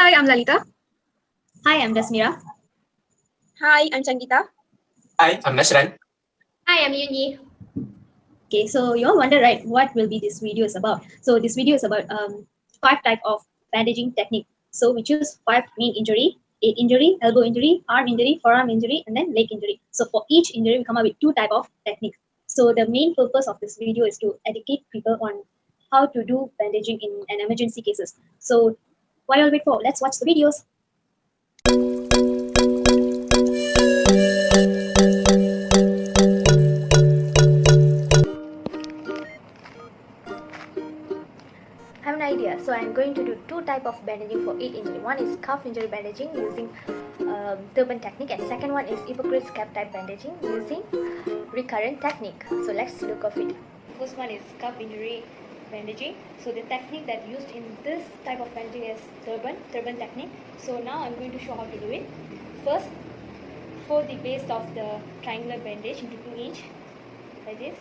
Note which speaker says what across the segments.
Speaker 1: Hi, I'm Lalita.
Speaker 2: Hi, I'm Dassmeera.
Speaker 3: Hi, I'm Sangeetha.
Speaker 4: Hi, I'm Nashran.
Speaker 5: Hi, I'm Yunyi.
Speaker 2: Okay, so you all wonder, right, what will be this video is about? So this video is about 5 type of bandaging technique. So we choose 5 main injury: head injury, elbow injury, arm injury, forearm injury, and then leg injury. So for each injury, we come up with 2 type of techniques. So the main purpose of this video is to educate people on how to do bandaging in an emergency cases. So why all wait for? Let's watch the videos.
Speaker 5: I have an idea. So I'm going to do 2 type of bandaging for head injury. One is cuff injury bandaging using turban technique, and second one is hypocrite's cap type bandaging using recurrent technique. So let's look at it. First one is cuff injury bandaging. So the technique that used in this type of bandaging is turban technique. So now I'm going to show how to do it. First, fold the base of the triangular bandage into 2 inch like this,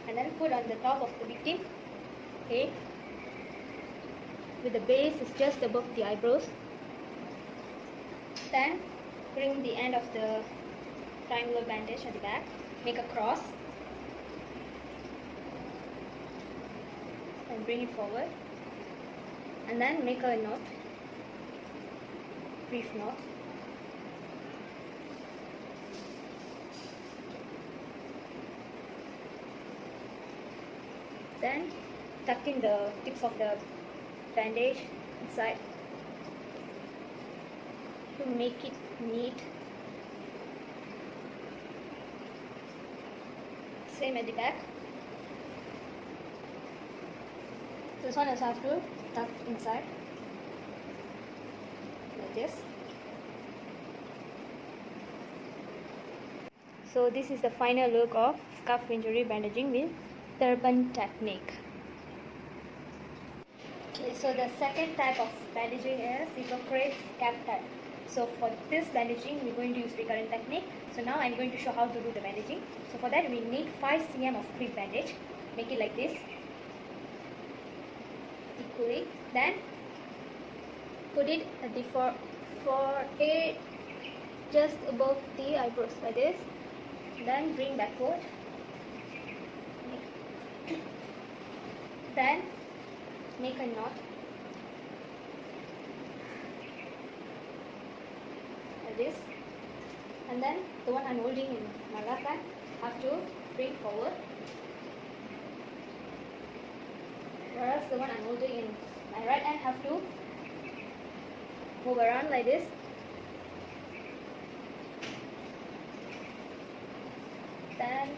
Speaker 5: and then put on the top of the victim head with the base is just above the eyebrows. Then bring the end of the triangular bandage at the back, make a cross and bring it forward, and then make a knot, brief knot. Then tuck in the tips of the bandage inside to make it neat. Same at the back. This one is have to tuck inside like this. So this is the final look of cuff injury bandaging with turban technique. Okay, so the second type of bandaging is hypocrite's cap type. So for this bandaging, we're going to use recurrent technique. So now I'm going to show how to do the bandaging. So for that, we need 5 cm of creep bandage. Make it like this, equally. Then put it at the forehead, just above the eyebrows like this. Then bring backward. Then make a knot like this, and then the one I'm holding in my left hand have to bring forward, whereas the one I'm holding in my right hand have to move around like this. Then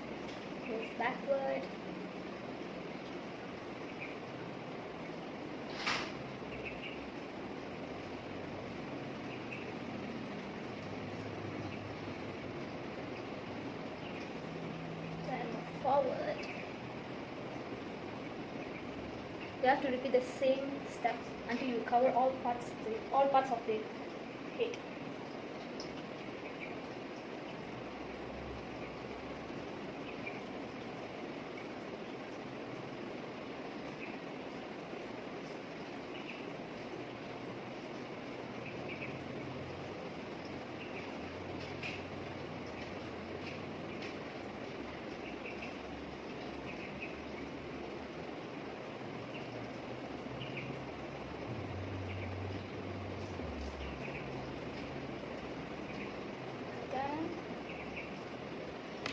Speaker 5: move backward. Forward. You have to repeat the same steps until you cover all parts of the head.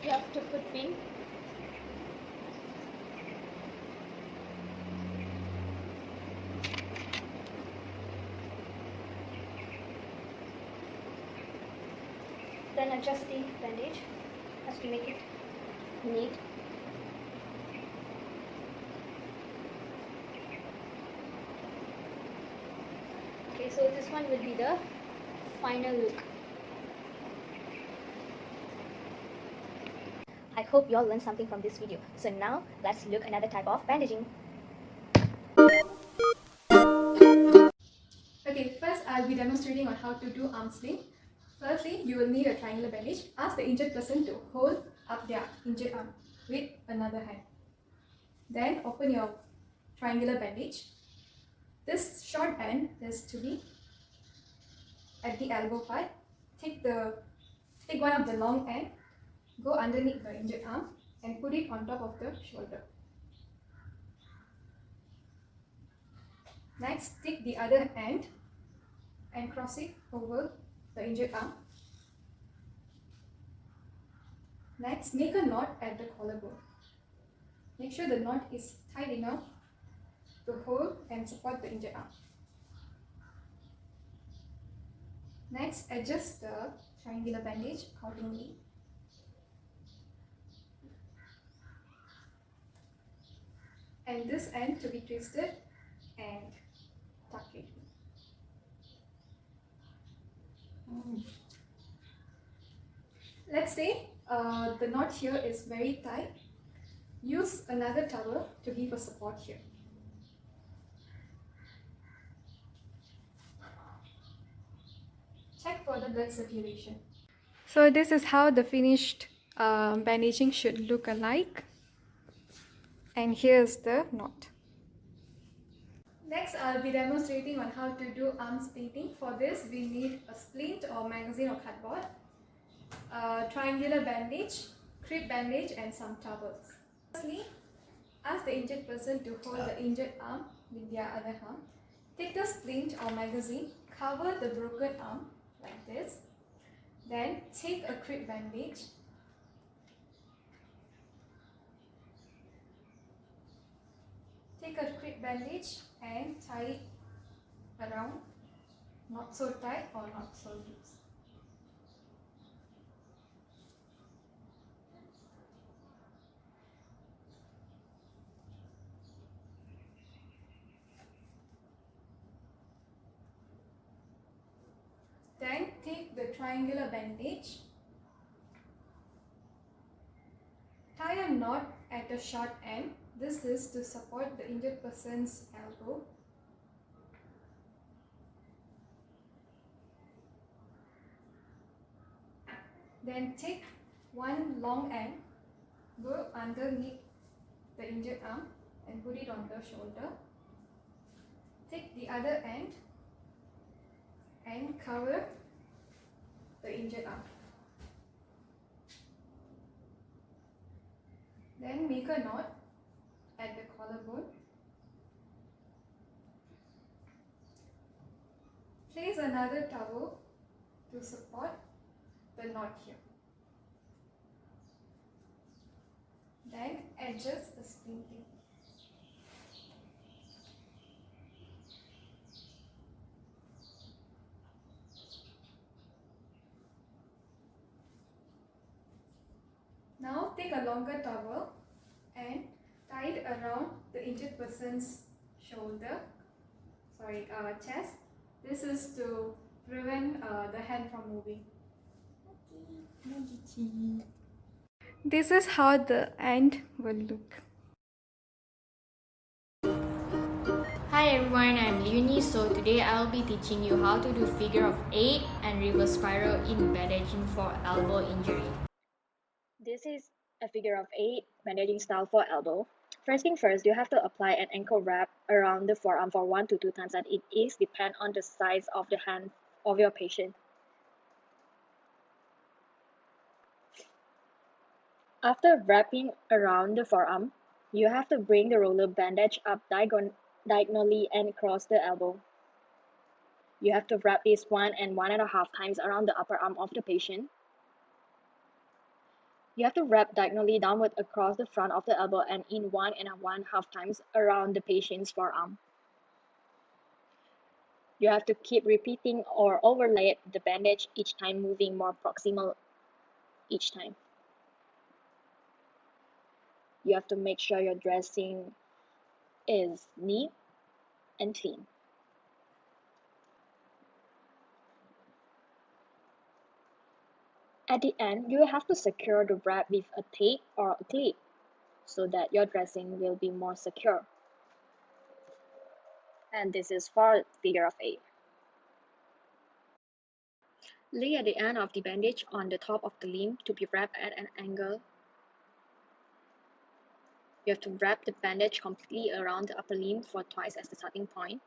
Speaker 5: You have to put pin. Then adjust the bandage as to make it neat. Okay, so this one will be the final look. I hope you all learned something from this video. So now let's look another type of bandaging.
Speaker 1: Okay, first I'll be demonstrating on how to do arm sling. Firstly, you will need a triangular bandage. Ask the injured person to hold up their injured arm with another hand. Then open your triangular bandage This short end is to be at the elbow part. Take one of the long end, go underneath the injured arm and put it on top of the shoulder. Next, take the other end and cross it over the injured arm. Next, make a knot at the collarbone. Make sure the knot is tight enough to hold and support the injured arm. Next, adjust the triangular bandage accordingly. And this end to be twisted and tuck it. Let's say the knot here is very tight. Use another towel to give a support here. Check for the blood circulation. So this is how the finished bandaging should look alike. And here's the knot. Next, I'll be demonstrating on how to do arm splinting. For this, we need a splint or magazine or cardboard, a triangular bandage, crib bandage and some towels. Firstly, ask the injured person to hold the injured arm with their other arm. Take the splint or magazine, cover the broken arm like this. Then take a crib bandage. Take a crib bandage and tie it around, not so tight or not so loose. Then take the triangular bandage, tie a knot at the short end. This is to support the injured person's elbow. Then take one long end, go underneath the injured arm and put it on the shoulder. Take the other end and cover the injured arm. Then make a knot at the collarbone. Place another towel to support the knot here. Then adjust the splinting. Now take a longer towel and tie it around the injured person's chest. This is to prevent the hand from moving. This is how the end will look.
Speaker 6: Hi everyone, I'm Leonie. So today I'll be teaching you how to do figure of 8 and reverse spiral in bandaging for elbow injury.
Speaker 2: This is a figure of 8 bandaging style for elbow. First thing first, you have to apply an ankle wrap around the forearm for 1 to 2 times, and it is depend on the size of the hand of your patient. After wrapping around the forearm, you have to bring the roller bandage up diagonally and across the elbow. You have to wrap this 1 and 1.5 times around the upper arm of the patient. You have to wrap diagonally downward across the front of the elbow and in 1 and 1/2 times around the patient's forearm. You have to keep repeating or overlay the bandage each time, moving more proximal each time. You have to make sure your dressing is neat and clean. At the end, you will have to secure the wrap with a tape or a clip so that your dressing will be more secure. And this is for figure of 8. Lay at the end of the bandage on the top of the limb to be wrapped at an angle. You have to wrap the bandage completely around the upper limb for twice as the starting point.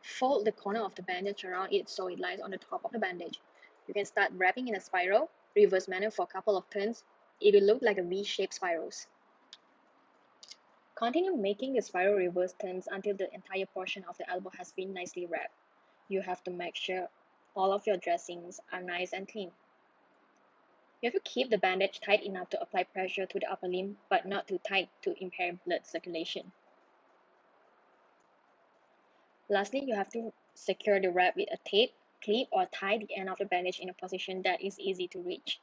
Speaker 2: fold the corner of the bandage around it so it lies on the top of the bandage. You can start wrapping in a spiral, reverse manner for a couple of turns. It will look like a V-shaped spirals. Continue making the spiral reverse turns until the entire portion of the elbow has been nicely wrapped. You have to make sure all of your dressings are nice and clean. You have to keep the bandage tight enough to apply pressure to the upper limb, but not too tight to impair blood circulation. Lastly, you have to secure the wrap with a tape, clip, or tie the end of the bandage in a position that is easy to reach.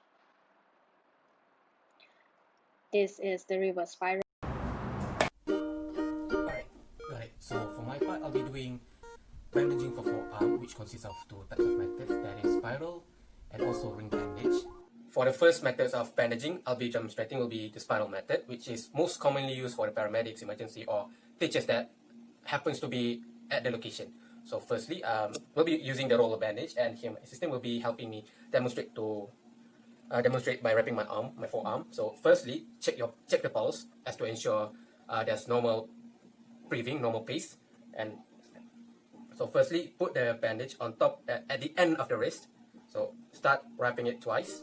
Speaker 2: This is the reverse spiral.
Speaker 4: Alright, got it. So for my part, I'll be doing bandaging for forearm, which consists of two types of methods, that is spiral and also ring bandage. For the first methods of bandaging, I'll be demonstrating will be the spiral method, which is most commonly used for the paramedics, emergency, or teachers that happens to be at the location. So firstly, we'll be using the roller bandage, and here my assistant will be helping me demonstrate by wrapping my forearm. So firstly, check the pulse as to ensure there's normal breathing, normal pace. And so firstly, put the bandage on top at the end of the wrist. So start wrapping it twice,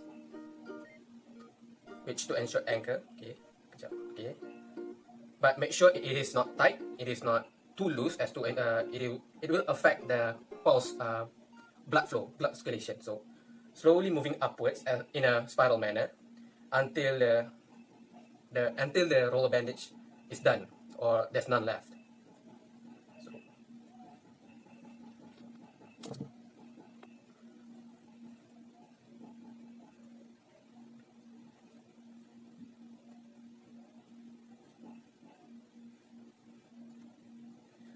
Speaker 4: which to ensure anchor. Okay, good job. Okay, but make sure it is not tight. It is not too loose as to it will affect the pulse, blood flow, blood circulation. So slowly moving upwards in a spiral manner until the roller bandage is done or there's none left.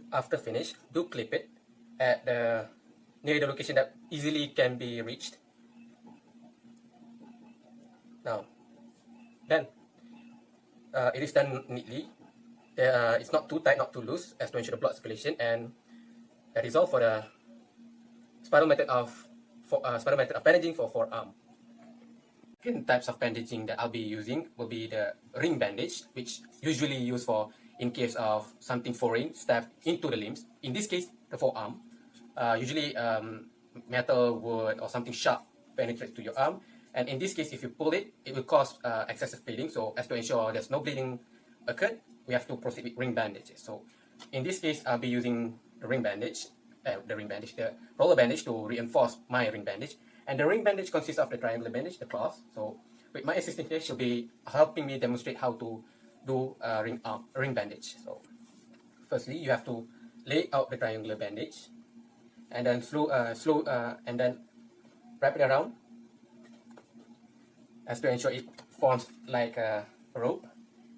Speaker 4: After finish, do clip it at near the location that easily can be reached. Now, then it is done neatly. It's not too tight, not too loose, as to ensure the blood circulation, and that is all for the spiral method of bandaging for forearm. Different types of bandaging that I'll be using will be the ring bandage, which usually used for in case of something foreign stabbed into the limbs. In this case, the forearm. Usually metal, wood, or something sharp penetrates to your arm. And in this case, if you pull it, it will cause excessive bleeding. So as to ensure there's no bleeding occurred, we have to proceed with ring bandages. So in this case, I'll be using the the roller bandage to reinforce my ring bandage. And the ring bandage consists of the triangular bandage, the cloth. So with my assistant here, she'll be helping me demonstrate how to do ring bandage. So firstly, you have to lay out the triangular bandage, and then and then wrap it around as to ensure it forms like a rope,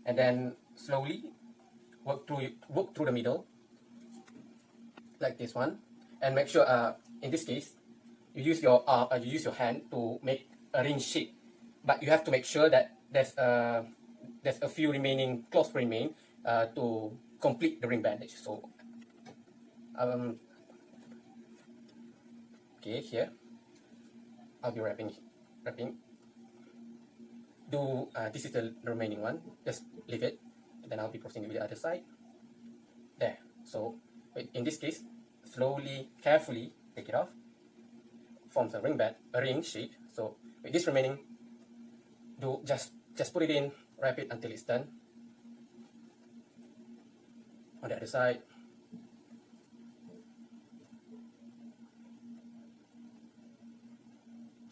Speaker 4: and then slowly work through the middle like this one, and make sure in this case you use your hand to make a ring shape, but you have to make sure that there's a few remaining cloth remain to complete the ring bandage. So okay, here I'll be wrapping. This is the remaining one. Just leave it, and then I'll be proceeding with the other side. There. So in this case, slowly, carefully take it off. Forms a ring shape. So with this remaining, just put it in, wrap it until it's done. On the other side.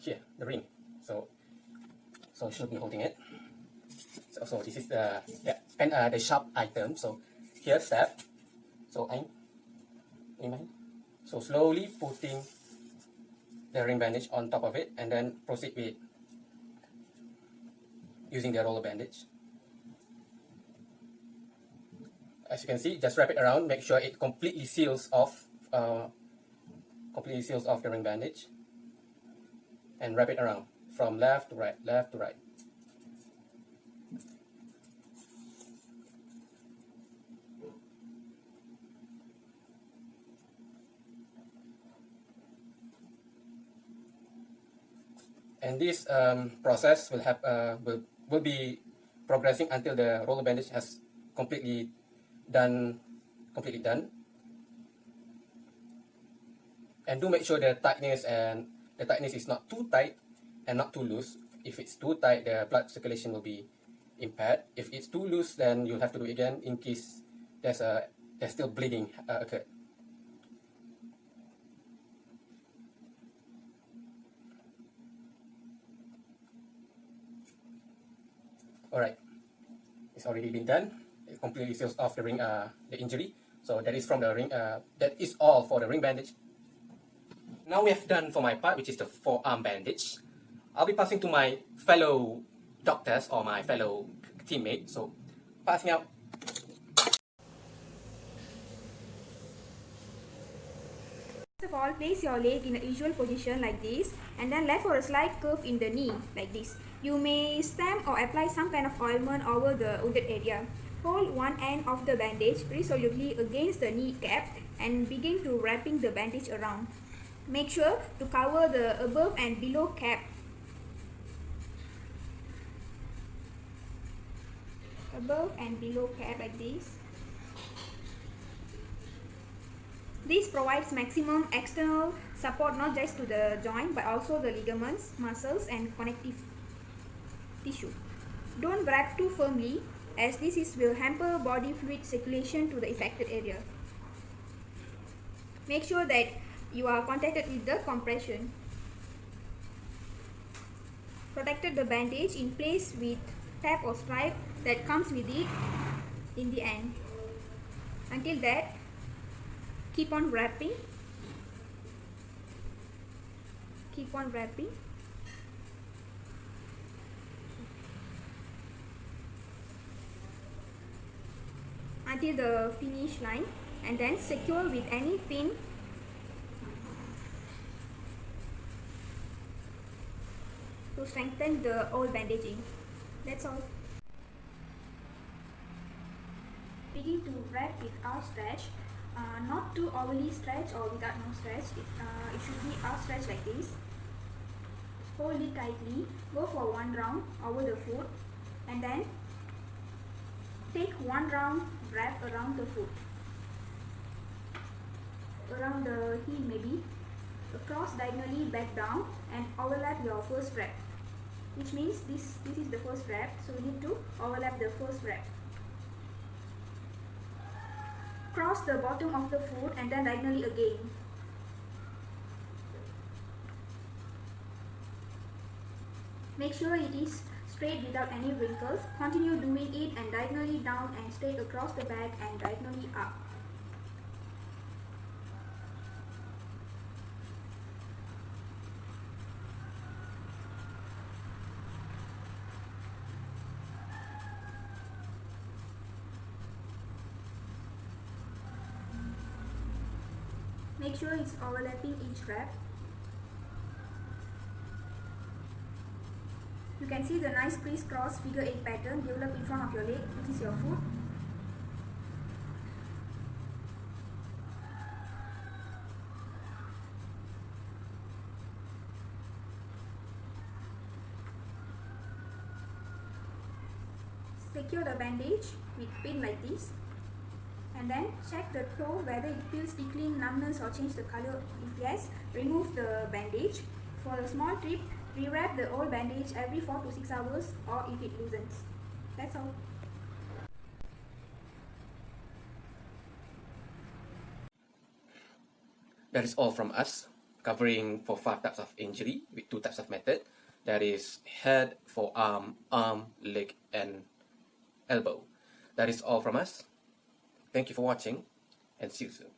Speaker 4: Here, the ring. So should be holding it. So this is the sharp item. So here step. So so slowly putting the ring bandage on top of it, and then proceed with using the roller bandage. As you can see, just wrap it around, make sure it completely seals off the ring bandage, and wrap it around from left to right, left to right. And this process will be progressing until the roller bandage has completely done. And do make sure the tightness is not too tight and not too loose. If it's too tight, the blood circulation will be impaired. If it's too loose, then you'll have to do it again in case there's still bleeding occurred. Alright, it's already been done. It completely seals off the injury. So that is from the ring. That is all for the ring bandage. Now we have done for my part, which is the forearm bandage. I'll be passing to my fellow doctors or my fellow teammates. So passing out.
Speaker 7: First of all, place your leg in a usual position like this, and then left for a slight curve in the knee like this. You may stamp or apply some kind of ointment over the wounded area. Hold one end of the bandage resolutely against the knee cap and begin to wrapping the bandage around. Make sure to cover the above and below cap. Above and below cap like this. This provides maximum external support not just to the joint but also the ligaments, muscles and connective tissue. Don't wrap too firmly as this will hamper body fluid circulation to the affected area. Make sure that you are contacted with the compression. Protected the bandage in place with tab or stripe that comes with it in the end. Until that, keep on wrapping. Keep on wrapping. Until the finish line, and then secure with any pin to strengthen the old bandaging. That's all. Begin to wrap with outstretch, not too overly stretch or without no stretch. It should be outstretched like this. Hold it tightly. Go for one round over the foot, and then take one round wrap around the foot, around the heel maybe, cross diagonally back down and overlap your first wrap, which means this is the first wrap, so we need to overlap the first wrap. Cross the bottom of the foot and then diagonally again. Make sure it is straight without any wrinkles. Continue doing it and diagonally down and straight across the back and diagonally up. Make sure it's overlapping each wrap. You can see the nice crisscross figure 8 pattern developed in front of your leg, which is your foot. Secure the bandage with pin like this, and then check the toe whether it feels tickling, numbness or change the color. If yes, remove the bandage. For a small tip, rewrap the old bandage every 4 to 6 hours or if it loosens. That's all.
Speaker 4: That is all from us, covering for 5 types of injury with 2 types of method. That is head, forearm, arm, leg and elbow. That is all from us. Thank you for watching and see you soon.